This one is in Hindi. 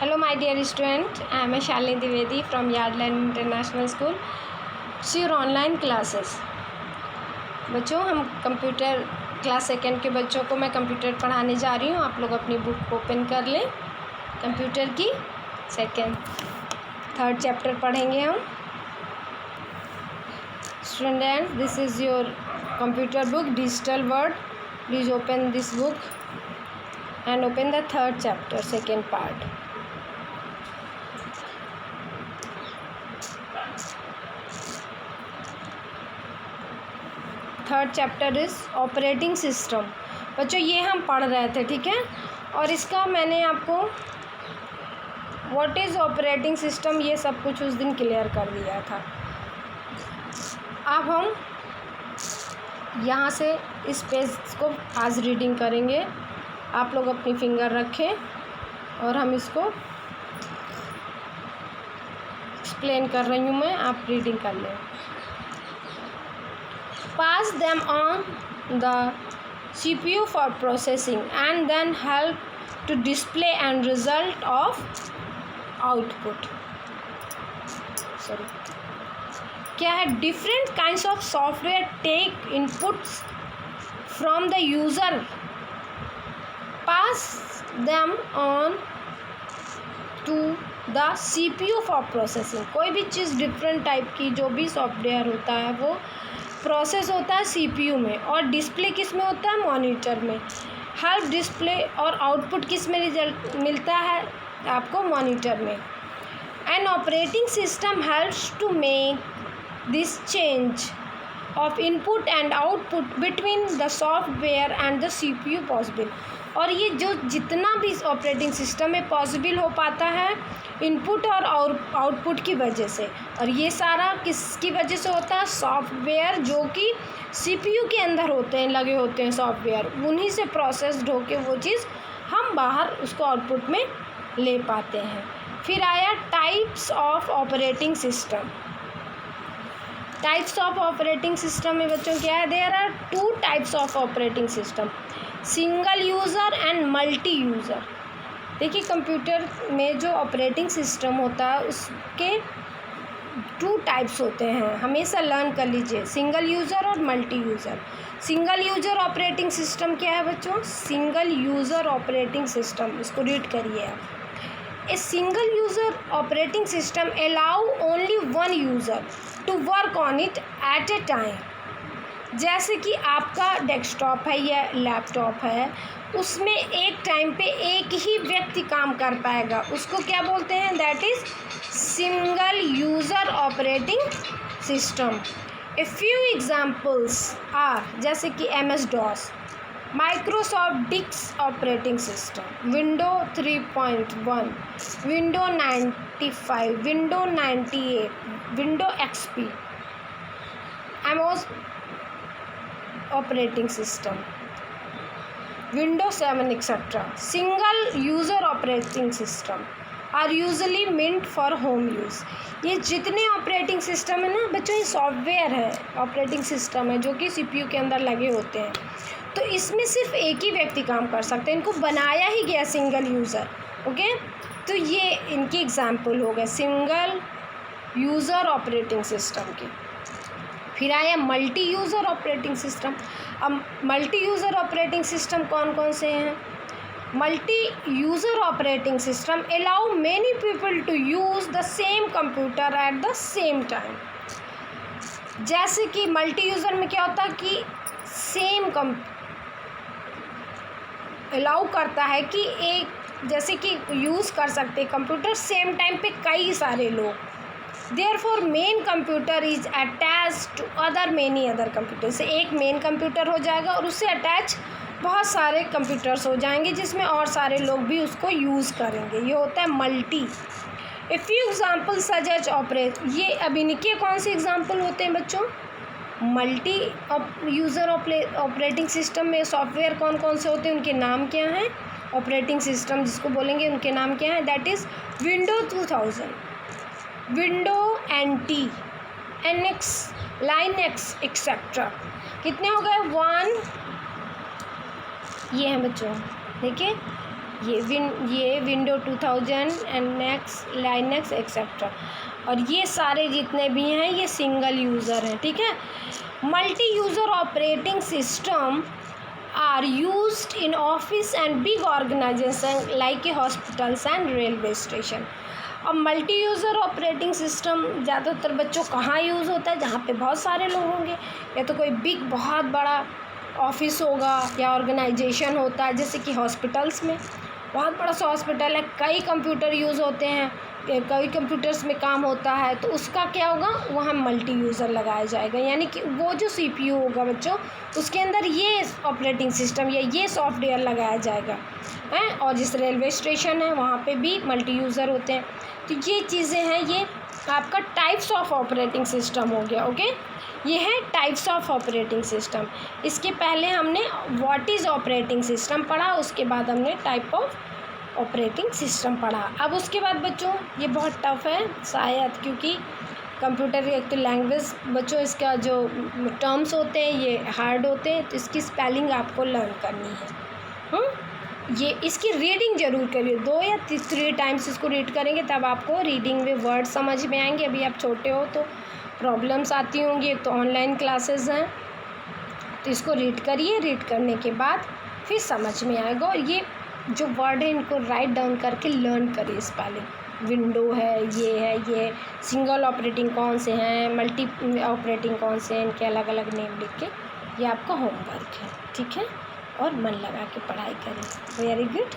Hello my dear student, I am Shalini Dwivedi from Yardland International School. It's your online classes. बच्चों हम कंप्यूटर क्लास सेकेंड के बच्चों को मैं कंप्यूटर पढ़ाने जा रही हूँ। आप लोग अपनी बुक ओपन कर लें। कंप्यूटर की थर्ड चैप्टर पढ़ेंगे हम। Student, this is your computer book digital word. Please open this book and open the third chapter, second part. Third chapter is operating system. बच्चों ये हम पढ़ रहे थे, ठीक है, और इसका मैंने आपको व्हाट इज़ ऑपरेटिंग सिस्टम ये सब कुछ उस दिन क्लियर कर दिया था. अब हम यहाँ से इस पेज को आज रीडिंग करेंगे. आप लोग अपनी फिंगर रखें और हम इसको एक्सप्लेन कर रही हूँ मैं, आप रीडिंग कर लें. Pass them on the CPU for processing and then help to display and result of output. क्या है? different kinds of software take inputs from the user, pass them on to the CPU for processing. कोई भी चीज़ डिफरेंट टाइप की जो भी सॉफ्टवेयर होता है वो प्रोसेस होता है CPU में, और डिस्प्ले किस में होता है? मॉनिटर में. हेल्प डिस्प्ले और आउटपुट किस में रिजल्ट मिलता है? आपको मॉनिटर में. An operating system helps to make this change of input and output between the software and the CPU possible. और ये जो जितना भी ऑपरेटिंग सिस्टम में पॉसिबल हो पाता है इनपुट और आउटपुट की वजह से, और ये सारा किसकी वजह से होता है? सॉफ्टवेयर जो कि CPU के अंदर होते हैं, लगे होते हैं सॉफ्टवेयर, उन्हीं से प्रोसेस्ड होके वो चीज़ हम बाहर उसको आउटपुट में ले पाते हैं. फिर आया types of operating system. Types of operating system में बच्चों क्या है? There are two types of operating system, single user and multi user. देखिए कंप्यूटर में जो ऑपरेटिंग सिस्टम होता है उसके टू टाइप्स होते हैं, हमेशा लर्न कर लीजिए, सिंगल यूज़र और multi user. Single user operating system क्या है बच्चों? सिंगल यूज़र ऑपरेटिंग सिस्टम, इसको रीड करिए आप. A single user operating system allow only one user to work on it at a time. जैसे कि आपका डेस्कटॉप है या लैपटॉप है, उसमें एक टाइम पे एक ही व्यक्ति काम कर पाएगा, उसको क्या बोलते हैं? That is single user operating system. A few examples are जैसे कि MS-DOS, Microsoft disk operating system, window 3.1, window 95, window 98, window XP, MOS operating system, Windows 7 etc. Single user operating system are usually meant for home use. ये जितने ऑपरेटिंग सिस्टम है ना बच्चों, ये सॉफ्टवेयर है, ऑपरेटिंग सिस्टम है जो कि CPU के अंदर लगे होते हैं, तो इसमें सिर्फ एक ही व्यक्ति काम कर सकते हैं. इनको बनाया ही गया सिंगल यूज़र. ओके, तो ये इनकी एग्जाम्पल हो गए सिंगल यूज़र ऑपरेटिंग सिस्टम की. फिर आया मल्टी यूज़र ऑपरेटिंग सिस्टम. अब मल्टी यूज़र ऑपरेटिंग सिस्टम कौन कौन से हैं? Multi user operating system allow many people to use the same computer at the same time. जैसे कि मल्टी यूज़र में क्या होता है कि सेम अलाउ करता है कि एक जैसे कि यूज़ कर सकते कंप्यूटर सेम टाइम पे कई सारे लोग. Therefore main computer is attach to other many other computer. से एक मेन कंप्यूटर हो जाएगा और उससे अटैच बहुत सारे कंप्यूटर्स हो जाएंगे जिसमें और सारे लोग भी उसको यूज़ करेंगे. ये होता है multi. A few example such operate. ये अब इनके कौन से एग्जाम्पल होते हैं बच्चों? मल्टी यूज़र ऑपरेटिंग सिस्टम में सॉफ्टवेयर कौन कौन से होते हैं, उनके नाम क्या हैं? ऑपरेटिंग सिस्टम जिसको बोलेंगे उनके नाम क्या हैं? That is window 2000, window NT, NX, Linux etcetera. कितने हो गए? 1. ये हैं बच्चों, देखिए ये window 2000 and next Linux etcetera, और ये सारे जितने भी हैं ये सिंगल यूज़र हैं, ठीक है। Multi user operating system are used in office and big organisation like a hospitals and railway station. अब मल्टी यूज़र ऑपरेटिंग सिस्टम ज़्यादातर बच्चों कहाँ यूज़ होता है, जहाँ पे बहुत सारे लोग होंगे, या तो कोई बिग बहुत बड़ा ऑफिस होगा या ऑर्गेनाइजेशन होता है, जैसे कि हॉस्पिटल्स में बहुत बड़ा सा हॉस्पिटल है, कई कंप्यूटर यूज़ होते हैं, कई कंप्यूटर्स में काम होता है, तो उसका क्या होगा, वहाँ मल्टी यूज़र लगाया जाएगा, यानी कि वो जो CPU होगा बच्चों उसके अंदर ये ऑपरेटिंग सिस्टम या ये सॉफ्टवेयर लगाया जाएगा हैं। और जिस रेलवे स्टेशन है वहाँ पे भी मल्टी यूज़र होते हैं। तो ये चीज़ें हैं, ये आपका टाइप्स ऑफ ऑपरेटिंग सिस्टम हो गया। ओके, ये है टाइप्स ऑफ ऑपरेटिंग सिस्टम। इसके पहले हमने व्हाट इज़ ऑपरेटिंग सिस्टम पढ़ा, उसके बाद हमने टाइप ऑफ ऑपरेटिंग सिस्टम पढ़ा। अब उसके बाद बच्चों ये बहुत टफ है शायद, क्योंकि कंप्यूटर एक तो लैंग्वेज बच्चों इसका जो टर्म्स होते हैं ये हार्ड होते हैं, तो इसकी स्पेलिंग आपको लर्न करनी है। ये इसकी रीडिंग ज़रूर करिए, 2 या 3 टाइम्स इसको रीड करेंगे तब आपको रीडिंग में वर्ड समझ में आएंगे। अभी आप छोटे हो तो प्रॉब्लम्स आती होंगी, एक तो ऑनलाइन क्लासेस हैं, तो इसको रीड करिए, रीड करने के बाद फिर समझ में आएगा। और ये जो वर्ड है इनको राइट डाउन करके लर्न करिए स्पेलिंग। विंडो है, ये सिंगल ऑपरेटिंग कौन से हैं, मल्टी ऑपरेटिंग कौन से हैं, इनके अलग अलग नेम लिख के ये आपका होमवर्क है, ठीक है। और मन लगा के पढ़ाई करें। Very good.